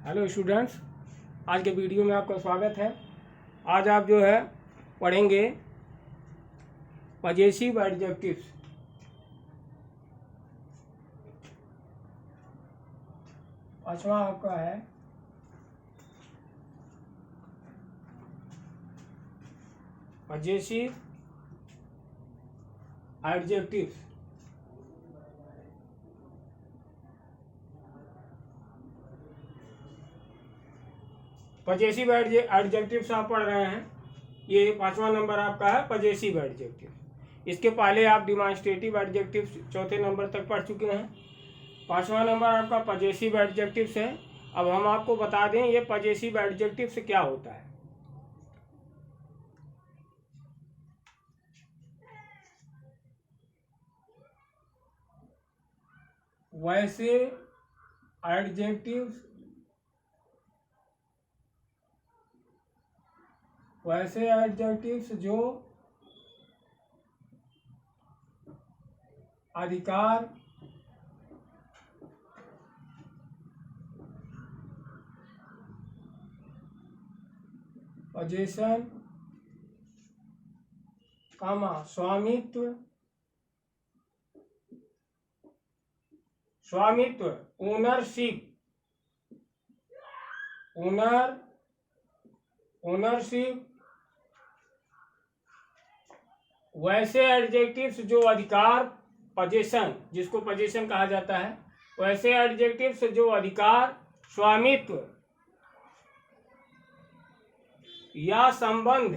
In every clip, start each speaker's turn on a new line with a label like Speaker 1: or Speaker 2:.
Speaker 1: Hello students, आज के video में आपका स्वागत है। आज आप जो है पढ़ेंगे पजेसिव एडजेक्टिव्स। पांचवा आपका है पजेसिव एडजेक्टिव्स। पजेसिव एडजेक्टिव्स आप पढ़ रहे हैं। ये पांचवा नंबर आपका है पजेसिव एडजेक्टिव। इसके पहले आप डिमॉन्स्ट्रेटिव एडजेक्टिव्स चौथे नंबर तक पढ़ चुके हैं। पांचवा नंबर आपका पजेसिव एडजेक्टिव्स है। अब हम आपको बता दें ये पजेसिव एडजेक्टिव्स क्या होता है। वैसे एडजेक्टिव्स जो अधिकार, पोजीशन, स्वामित्व, ओनरशिप, वैसे एडजेक्टिव्स जो अधिकार, पोजीशन, जिसको पोजीशन कहा जाता है, वैसे एडजेक्टिव्स जो अधिकार, स्वामित्व या संबंध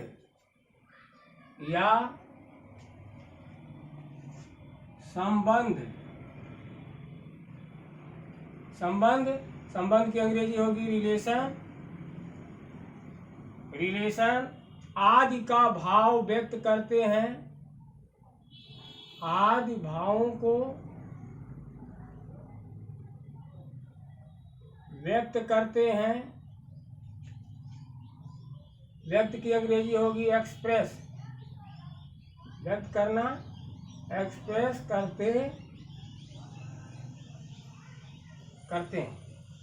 Speaker 1: संबंध की अंग्रेजी होगी रिलेशन आदि का भाव व्यक्त करते हैं, आदि भावों को व्यक्त करते हैं। व्यक्त की अंग्रेजी होगी एक्सप्रेस, व्यक्त करना, एक्सप्रेस करते हैं।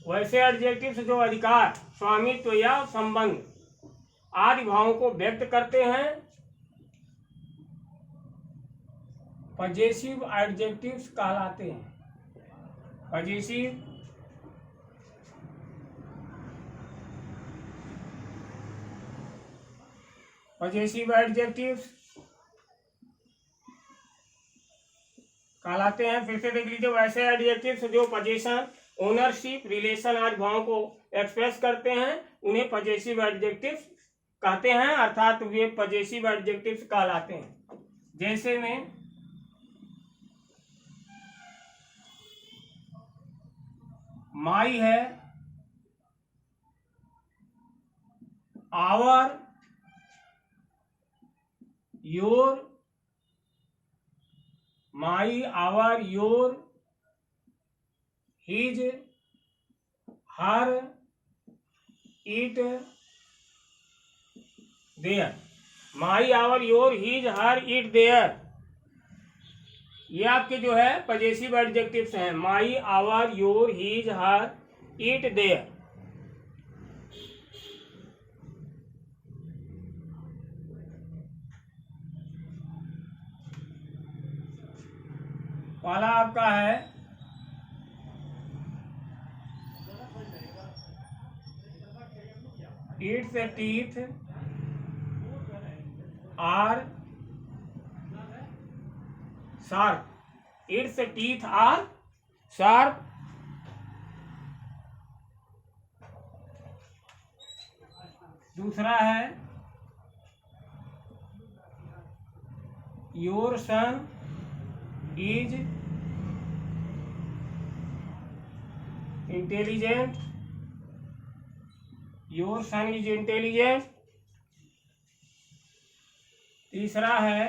Speaker 1: वैसे एडजेक्टिव्स जो अधिकार, स्वामित्व या संबंध आदि भावों को व्यक्त करते हैं, पजेसिव एडजेक्टिव्स कहलाते हैं। पजेसिव एडजेक्टिव्स कहलाते हैं। फिर से देख लीजिए, वैसे एडजेक्टिव्स जो पोजीशन, ओनरशिप, रिलेशन आदि भावों को एक्सप्रेस करते हैं, उन्हें पजेसिव एडजेक्टिव्स कहते हैं, अर्थात वे पजेसिव एडजेक्टिव्स कहलाते हैं। जैसे में माई है, our, your, my, our, your, his, her, it, their. My, our, your, his, her, it, their, ये आपके जो है पजेसिव एडजेक्टिव्स हैं। My, our, your, his, her, it, their. पहला आपका है its teeth are sharp. Its teeth are sharp. दूसरा है your son is intelligent. Your son is intelligent. तीसरा है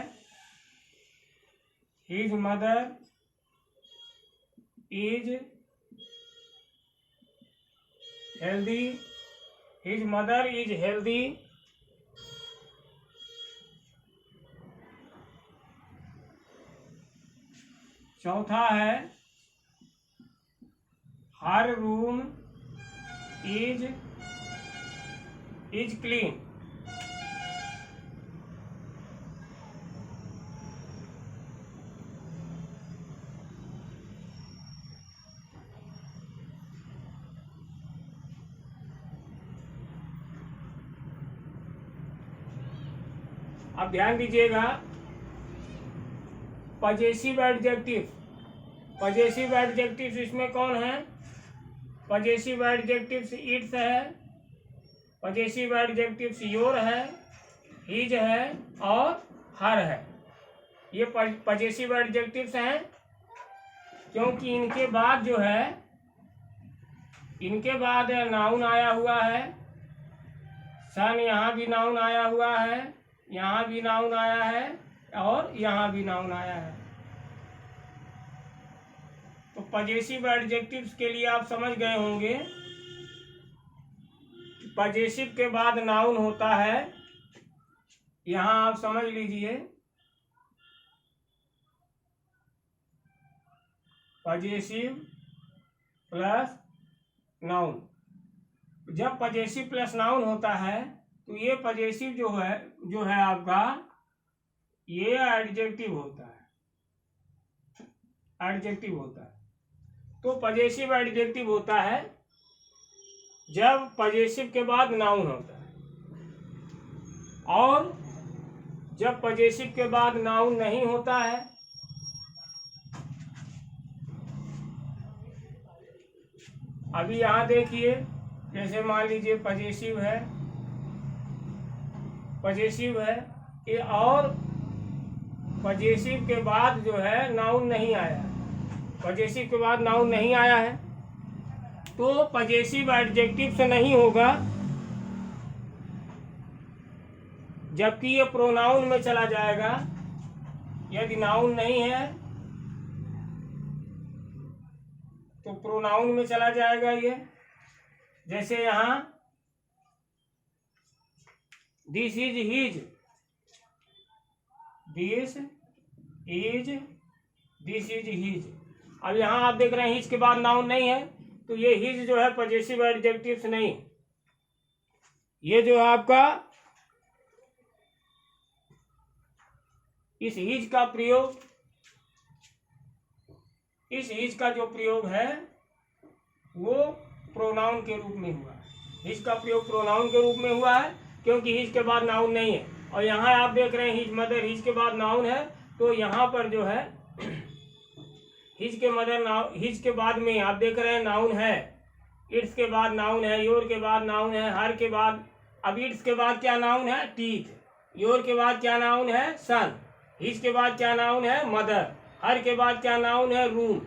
Speaker 1: his mother is healthy. His mother is healthy. चौथा है हर room is clean. अब ध्यान दीजिएगा, पजेसिव एडजेक्टिव्स इसमें कौन है? पजेसिव एडजेक्टिव्स इट्स है, पजेसिव एडजेक्टिव्स योर है, हिज है और हर है। ये पजेसिव एडजेक्टिव्स हैं, क्योंकि इनके बाद जो है, इनके बाद नाउन आया हुआ है। सन यहाँ भी नाउन आया हुआ है, यहाँ भी नाउन आया है और यहाँ भी नाउन आया है। तो पजेसिव एडजेक्टिव्स के लिए आप समझ गए होंगे, पजेसिव के बाद नाउन होता है। यहाँ आप समझ लीजिए, पजेसिव प्लस नाउन। जब पजेसिव प्लस नाउन होता है तो ये पजेसिव जो है आपका, ये एडजेक्टिव होता है। तो पजेसिव एडजेक्टिव होता है जब पजेसिव के बाद नाउन होता है, और जब पजेसिव के बाद नाउन नहीं होता है, अभी यहाँ देखिए, जैसे मान लीजिए पजेसिव है ये, और पजेसिव के बाद जो है नाउन नहीं आया, पजेसिव के बाद नाउन नहीं आया है, तो पजेसिव एडजेक्टिव से नहीं होगा। जबकि ये प्रोनाउन में चला जाएगा। यदि नाउन नहीं है तो प्रोनाउन में चला जाएगा ये। जैसे यहाँ this is his, this is his. अब यहाँ आप देख रहे हैं हिज के बाद नाउन नहीं है, तो ये हिज जो है पजेसिव एडजेक्टिव्स नहीं। ये जो है आपका, इस हिज का प्रयोग, इस हिज का जो प्रयोग है वो प्रोनाउन के रूप में हुआ है। हिज का प्रयोग प्रोनाउन के रूप में हुआ है, क्योंकि हिज के बाद नाउन नहीं है। और यहाँ आप देख रहे हैं हिज मदर, हिज के बाद नाउन है, तो यहाँ पर जो है हिज के मदर, हिज के बाद में आप देख रहे हैं नाउन है, इट्स के बाद नाउन है, योर के बाद नाउन है, हर के बाद, अब इट्स के बाद क्या नाउन है? टीथ। योर के बाद क्या नाउन है? सन। हिज के बाद क्या नाउन है? मदर। हर के बाद क्या नाउन है? रूम।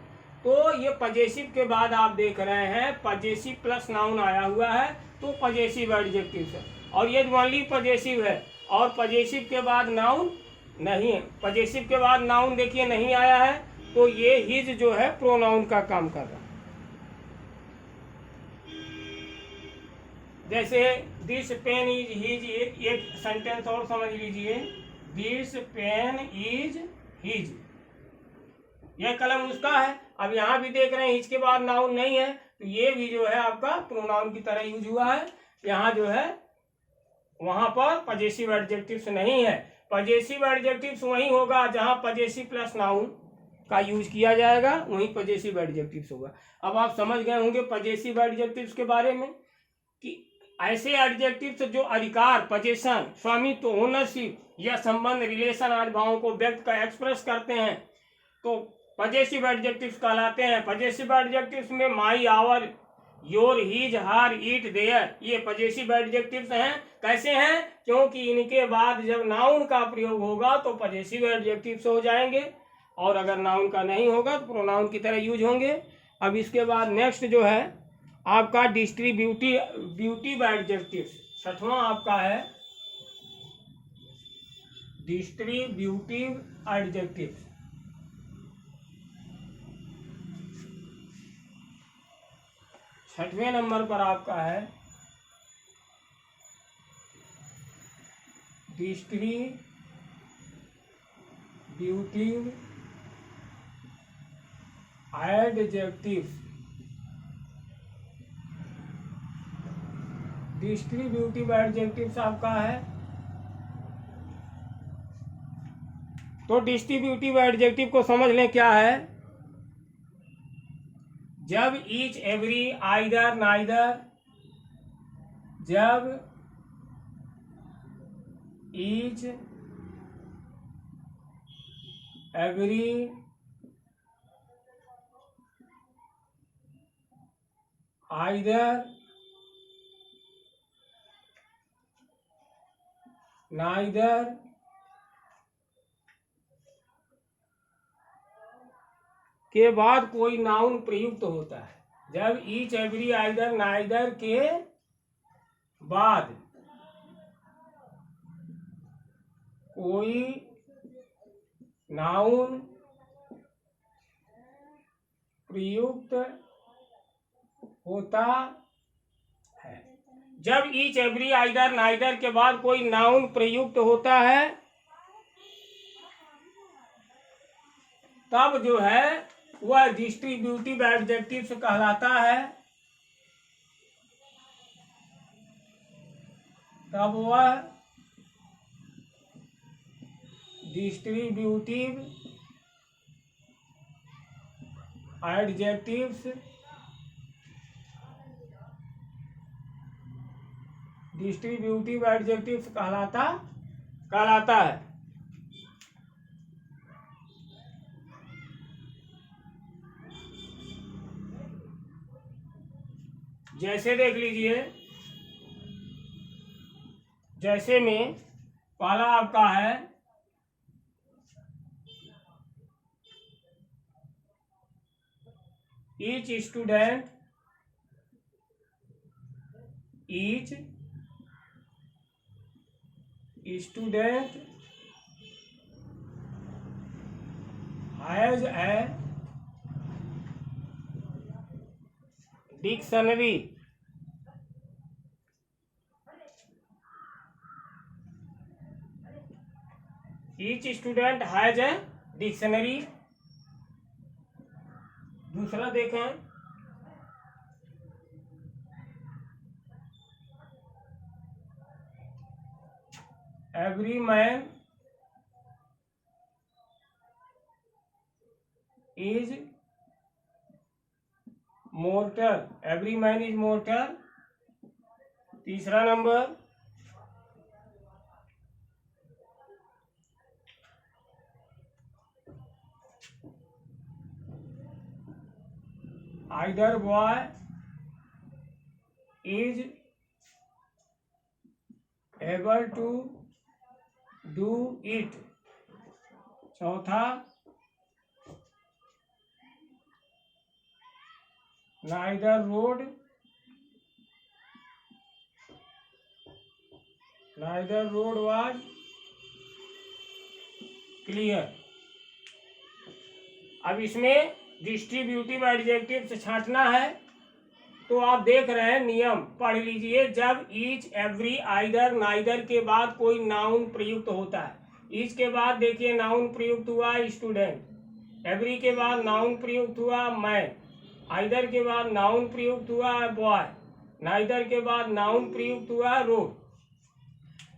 Speaker 1: तो ये पजेसिव के बाद आप देख रहे हैं पजेसिव प्लस नाउन आया हुआ है, तो पजेसिव एडजेक्टिव है। और ये ओनली पजेसिव है, और पजेसिव के बाद नाउन नहीं है। पजेसिव के बाद नाउन देखिए नहीं आया है, तो ये हिज जो है प्रोनाउन का काम कर रहा है। जैसे दिस पेन इज हिज, एक सेंटेंस और समझ लीजिए, दिस पेन इज हिज, यह कलम उसका है। अब यहाँ भी देख रहे हैं हिज के बाद नाउन नहीं है, तो ये भी जो है आपका प्रोनाउन की तरह यूज हुआ है। यहाँ जो है वहां पर पजेसिव एडजेक्टिव्स नहीं है। पजेसिव एडजेक्टिव्स वही होगा जहां पजेसिव प्लस नाउन का यूज किया जाएगा, वहीं पजेसिव एडजेक्टिव्स होगा। अब आप समझ गए होंगे पजेसिव एडजेक्टिव्स के बारे में, कि ऐसे एडजेक्टिव्स जो अधिकार, पोजीशन, स्वामित्व, ओनरशिप या संबंध, रिलेशन आदि भावों को व्यक्त कर एक्सप्रेस करते हैं, तो पजेसिव एडजेक्टिव्स कहलाते हैं। पजेसिव एडजेक्टिव्स में my, our, your, his, her, it, their, ये पजेसिव एडजेक्टिव्स हैं। कैसे हैं? क्योंकि इनके बाद जब नाउन का प्रयोग होगा तो पजेसिव एडजेक्टिव्स हो जाएंगे, और अगर नाउन का नहीं होगा तो प्रोनाउन की तरह यूज होंगे। अब इसके बाद नेक्स्ट जो है आपका डिस्ट्रीब्यूटिव एडजेक्टिव्स, छठवां आपका है डिस्ट्रीब्यूटिव एडजेक्टिव्स। छठवें नंबर पर आपका है डिस्ट्रीब्यूटिव एडजेक्टिव्स। डिस्ट्रीब्यूटिव एडजेक्टिव्स आपका है। तो डिस्ट्रीब्यूटिव एडजेक्टिव को समझ लें क्या है। जब ईच एवरी आइदर नाइदर, जब ईच एवरी आइदर नाइदर के बाद कोई नाउन प्रयुक्त होता है। जब ईच एवरी आइदर नाइदर के बाद कोई नाउन प्रयुक्त होता है। जब ईच एवरी आइदर नाइदर के बाद कोई नाउन प्रयुक्त होता है तब जो है वह डिस्ट्रीब्यूटिव एडजेक्टिव्स कहलाता है। तब वह डिस्ट्रीब्यूटिव एडजेक्टिव्स कहलाता है। जैसे देख लीजिए, जैसे में पहला आपका है each student has a dictionary. Each student has a dictionary. दूसरा देखें, every man is mortal. Every man is mortal. तीसरा number, either boy is able to do it. चौथा, नाइदर रोड वाज क्लियर। अब इसमें डिस्ट्रीब्यूटिव एडजेक्टिव से छांटना है तो आप देख रहे हैं, नियम पढ़ लीजिए। जब ईच एवरी आइदर नाइदर के बाद कोई नाउन प्रयुक्त होता है। ईच के बाद देखिए नाउन प्रयुक्त हुआ स्टूडेंट, एवरी के बाद नाउन प्रयुक्त हुआ मैन, आइदर के बाद नाउन प्रयुक्त हुआ बॉय, नाइदर के बाद नाउन प्रयुक्त हुआ रोड।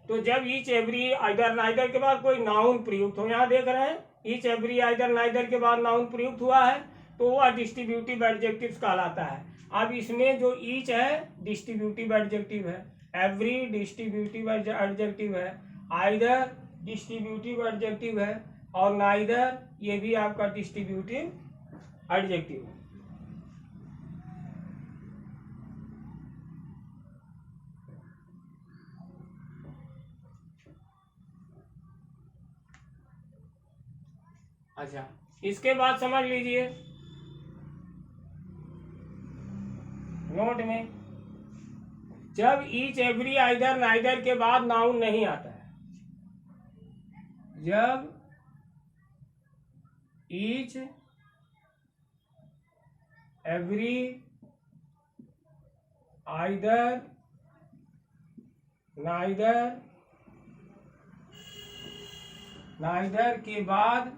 Speaker 1: तो जब ईच एवरी आइदर नाइदर के बाद कोई नाउन प्रयुक्त हो, यहाँ देख रहे हैं ईच एवरी आइदर नाइदर के बाद नाउन प्रयुक्त हुआ है तो वह डिस्ट्रीब्यूटिव एडजेक्टिव कहलाता है। अब इसमें जो ईच है डिस्ट्रीब्यूटिव एडजेक्टिव है, एवरी डिस्ट्रीब्यूटिव एडजेक्टिव है, आइदर डिस्ट्रीब्यूटिव एडजेक्टिव है और नाइदर ये भी आपका डिस्ट्रीब्यूटिव एडजेक्टिव है। अच्छा, इसके बाद समझ लीजिए नोट में, जब ईच एवरी आइदर नाइदर के बाद नाउन नहीं आता है, जब ईच एवरी आइदर नाइदर के बाद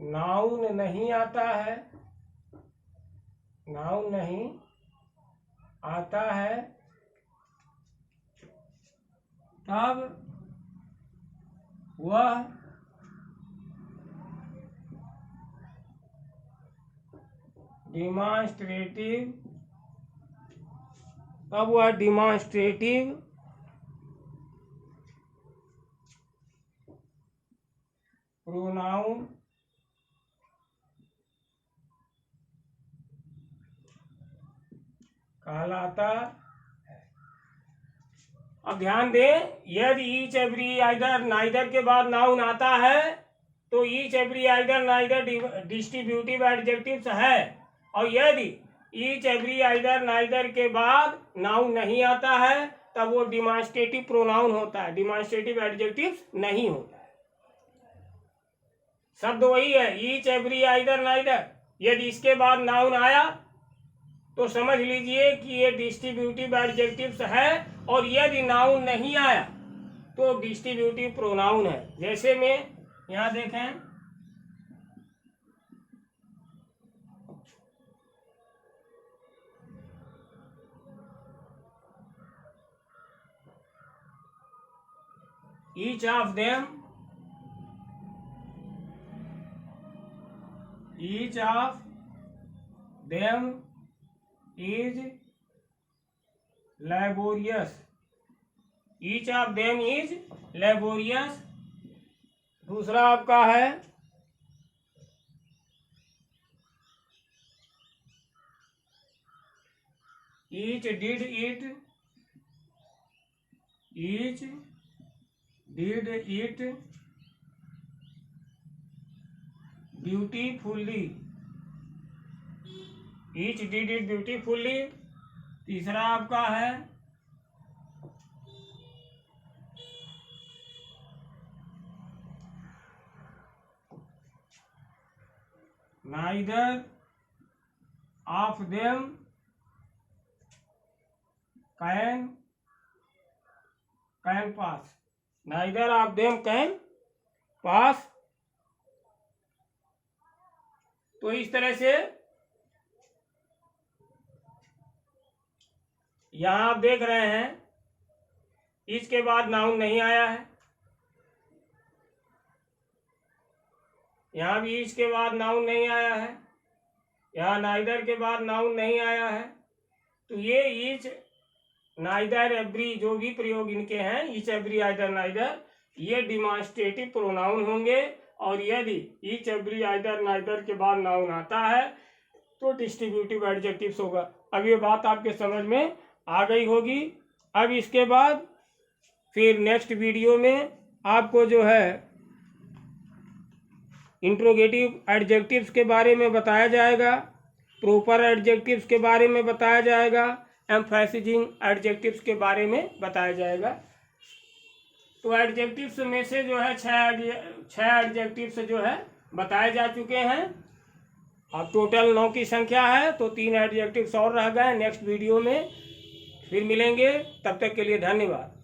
Speaker 1: नाउन नहीं आता है नाउन नहीं आता है तब वह डिमॉन्स्ट्रेटिव प्रोनाउन कहलाता है। अब ध्यान दें, यदि ईच एवरी आइदर नाइदर के बाद नाउन आता है तो each every either neither distributive adjectives है, और यदि ईच एवरी आइदर नाइदर के बाद नाउन नहीं आता है तब वो डिमॉन्स्ट्रेटिव प्रोनाउन होता है, डिमॉन्स्ट्रेटिव एडजेक्टिव्स नहीं होता है। शब्द वही है, ईच एवरी आइदर नाइदर। यदि इसके बाद नाउन आया तो समझ लीजिए कि ये डिस्ट्रीब्यूटिव एडजेक्टिव्स है, और यदि नाउन नहीं आया तो डिस्ट्रीब्यूटिव प्रोनाउन है। जैसे में यहाँ देखें, each of them is laborious। each of them is laborious। दूसरा आपका है each did it beautifully. each did it beautifully. तीसरा आपका है neither of them can pass। neither of them can pass। तो इस तरह से यहां आप देख रहे हैं, इसके बाद नाउन नहीं आया है, यहाँ भी इसके बाद नाउन नहीं आया है, यहाँ नाइदर के बाद नाउन नहीं आया है। तो ये ईच नाइदर एवरी जो भी प्रयोग इनके हैं, ईच एवरी आइदर नाइदर, ये डिमॉन्स्ट्रेटिव प्रोनाउन होंगे, और यदि ईच एवरी आइदर नाइदर के बाद नाउन आता है तो डिस्ट्रीब्यूटिव एडजेक्टिव्स होगा। अब ये बात आपके समझ में आ गई होगी। अब इसके बाद फिर नेक्स्ट वीडियो में आपको जो है इंट्रोगेटिव एडजेक्टिव्स के बारे में बताया जाएगा, प्रॉपर एडजेक्टिव्स के बारे में बताया जाएगा, एम्फैसिजिंग एडजेक्टिव्स के बारे में बताया जाएगा। तो एडजेक्टिव्स में से जो है छह एडजेक्टिव्स जो है बताए जा चुके हैं। अब टोटल 9 की संख्या है, तो 3 एडजेक्टिव्स और रह गए। नेक्स्ट वीडियो में फिर मिलेंगे, तब तक के लिए धन्यवाद।